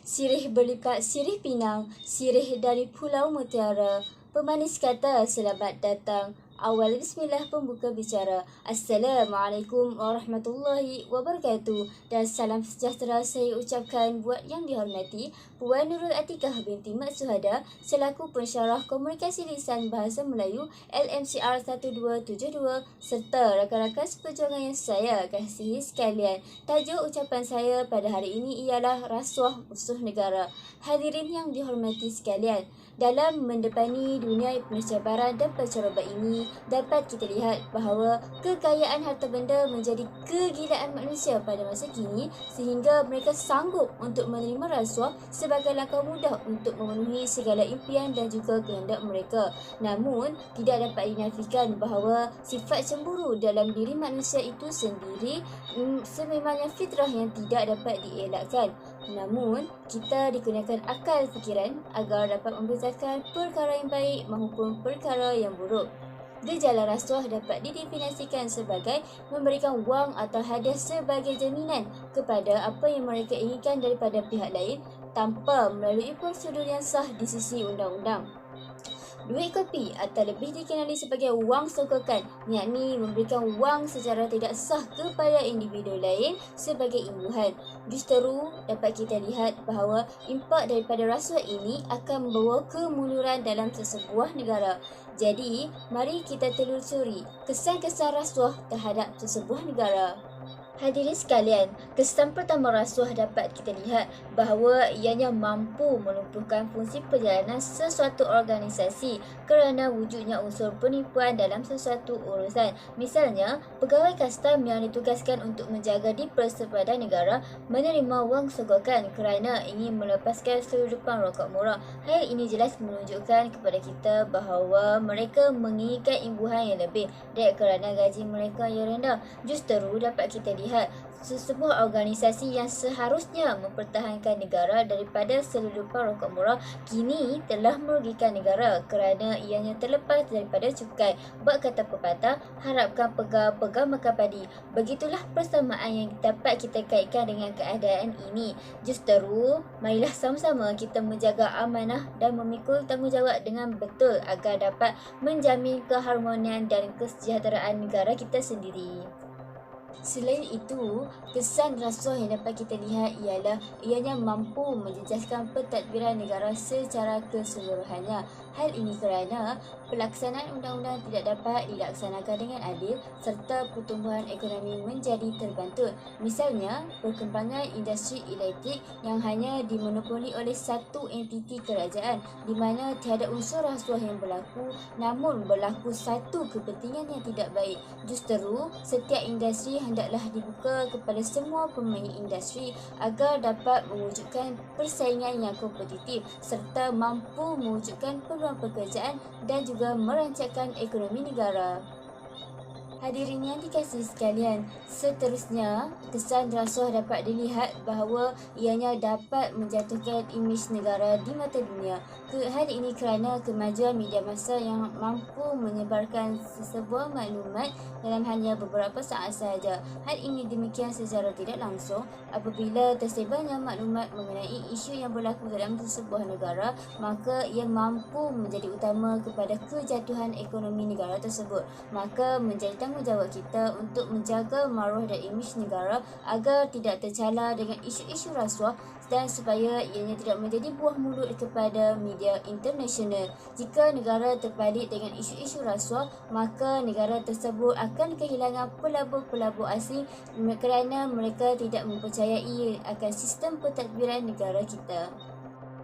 Sirih berlipat sirih pinang, sirih dari Pulau Mutiara. Pemanis kata selamat datang. Awal bismillah pembuka bicara. Assalamualaikum warahmatullahi wabarakatuh. Dan salam sejahtera saya ucapkan buat yang dihormati Puan Nurul Atikah binti Mat Suhada selaku pensyarah komunikasi lisan bahasa Melayu LMCR 1272 serta rakan-rakan seperjuangan yang saya kasihi sekalian. Tajuk ucapan saya pada hari ini ialah rasuah musuh negara. Hadirin yang dihormati sekalian, dalam mendepani dunia pencabaran dan pencerobohan ini, dapat kita lihat bahawa kekayaan harta benda menjadi kegilaan manusia pada masa kini sehingga mereka sanggup untuk menerima rasuah sebagai langkah mudah untuk memenuhi segala impian dan juga kehendak mereka. Namun, tidak dapat dinafikan bahawa sifat cemburu dalam diri manusia itu sendiri sememangnya fitrah yang tidak dapat dielakkan. Namun, kita digunakan akal fikiran agar dapat membezakan perkara yang baik maupun perkara yang buruk. Gejala rasuah dapat didefinisikan sebagai memberikan wang atau hadiah sebagai jaminan kepada apa yang mereka inginkan daripada pihak lain tanpa melalui prosedur yang sah di sisi undang-undang. Duit kopi atau lebih dikenali sebagai wang sogokan, yakni memberikan wang secara tidak sah kepada individu lain sebagai imbuhan. Justeru dapat kita lihat bahawa impak daripada rasuah ini akan membawa kemunduran dalam sesebuah negara. Jadi, mari kita telusuri kesan-kesan rasuah terhadap sesebuah negara. Hadirin sekalian, kesan pertama rasuah dapat kita lihat bahawa ianya mampu melumpuhkan fungsi perjalanan sesuatu organisasi kerana wujudnya unsur penipuan dalam sesuatu urusan. Misalnya, pegawai kastam yang ditugaskan untuk menjaga di persepadan negara menerima wang sogokan kerana ingin melepaskan seludupan rokok murah. Hal ini jelas menunjukkan kepada kita bahawa mereka menginginkan imbuhan yang lebih dan kerana gaji mereka yang rendah. Justeru dapat kita lihat sesebuah organisasi yang seharusnya mempertahankan negara daripada selundupan rokok murah kini telah merugikan negara kerana ianya terlepas daripada cukai. Buat kata pepatah, harapkan pegang makan padi. Begitulah persamaan yang dapat kita kaitkan dengan keadaan ini. Justeru, marilah sama-sama kita menjaga amanah dan memikul tanggungjawab dengan betul agar dapat menjamin keharmonian dan kesejahteraan negara kita sendiri. Selain itu, kesan rasuah yang dapat kita lihat ialah ianya mampu menjejaskan pentadbiran negara secara keseluruhannya. Hal ini kerana pelaksanaan undang-undang tidak dapat dilaksanakan dengan adil serta pertumbuhan ekonomi menjadi terbantu. Misalnya, perkembangan industri elektrik yang hanya dimonopoli oleh satu entiti kerajaan di mana tiada unsur rasuah yang berlaku, namun berlaku satu kepentingan yang tidak baik. Justeru, setiap industri hendaklah dibuka kepada semua pemain industri agar dapat mewujudkan persaingan yang kompetitif serta mampu mewujudkan peluang pekerjaan dan juga merancangkan ekonomi negara. Hadirin yang dikasihi sekalian, seterusnya kesan rasuah dapat dilihat bahawa ianya dapat menjatuhkan imej negara di mata dunia. Hal ini kerana kemajuan media massa yang mampu menyebarkan sesebuah maklumat dalam hanya beberapa saat sahaja. Hal ini demikian secara tidak langsung apabila tersebarnya maklumat mengenai isu yang berlaku dalam sesebuah negara, maka ia mampu menjadi utama kepada kejatuhan ekonomi negara tersebut. Maka menjadi tanggungjawab kita untuk menjaga maruah dan imej negara agar tidak tercela dengan isu-isu rasuah dan supaya ianya tidak menjadi buah mulut kepada media internasional. Jika negara terpalit dengan isu-isu rasuah, maka negara tersebut akan kehilangan pelabur-pelabur asing kerana mereka tidak mempercayai akan sistem pentadbiran negara kita.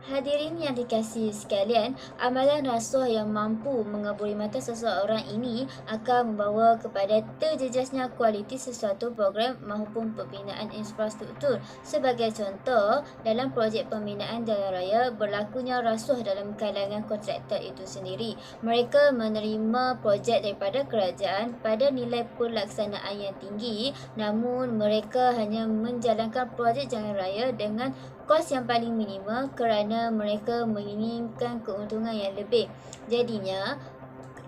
Hadirin yang dikasihi sekalian, amalan rasuah yang mampu mengeburi mata seseorang ini akan membawa kepada terjejasnya kualiti sesuatu program maupun pembinaan infrastruktur. Sebagai contoh, dalam projek pembinaan jalan raya, berlakunya rasuah dalam kalangan kontraktor itu sendiri. Mereka menerima projek daripada kerajaan pada nilai pelaksanaan yang tinggi, namun mereka hanya menjalankan projek jalan raya dengan kos yang paling minima kerana mereka menginginkan keuntungan yang lebih. Jadinya,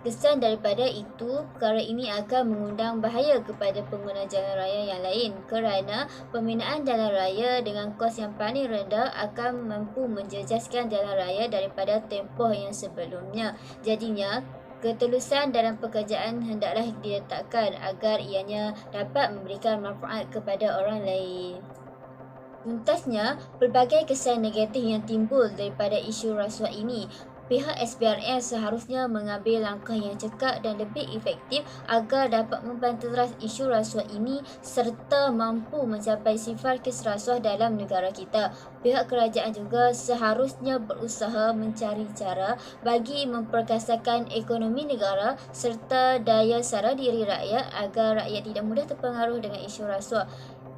Kesan daripada itu, perkara ini akan mengundang bahaya kepada pengguna jalan raya yang lain kerana pembinaan jalan raya dengan kos yang paling rendah akan mampu menjejaskan jalan raya daripada tempoh yang sebelumnya. Jadinya, ketulusan dalam pekerjaan hendaklah diletakkan agar ianya dapat memberikan manfaat kepada orang lain. Tuntasnya, pelbagai kesan negatif yang timbul daripada isu rasuah ini. Pihak SPRM seharusnya mengambil langkah yang cekap dan lebih efektif agar dapat membanteras isu rasuah ini serta mampu mencapai sifar keserasuah dalam negara kita. Pihak kerajaan juga seharusnya berusaha mencari cara bagi memperkasakan ekonomi negara serta daya sara diri rakyat agar rakyat tidak mudah terpengaruh dengan isu rasuah.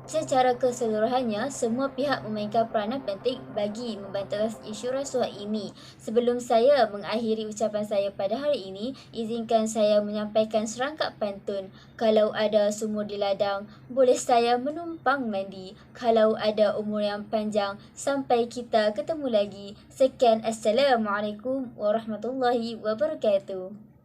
Secara keseluruhannya, semua pihak memainkan peranan penting bagi membanteras isu rasuah ini. Sebelum saya mengakhiri ucapan saya pada hari ini, izinkan saya menyampaikan serangkap pantun. Kalau ada sumur di ladang, boleh saya menumpang mandi. Kalau ada umur yang panjang, sampai kita ketemu lagi. Sekian, Assalamualaikum warahmatullahi wabarakatuh.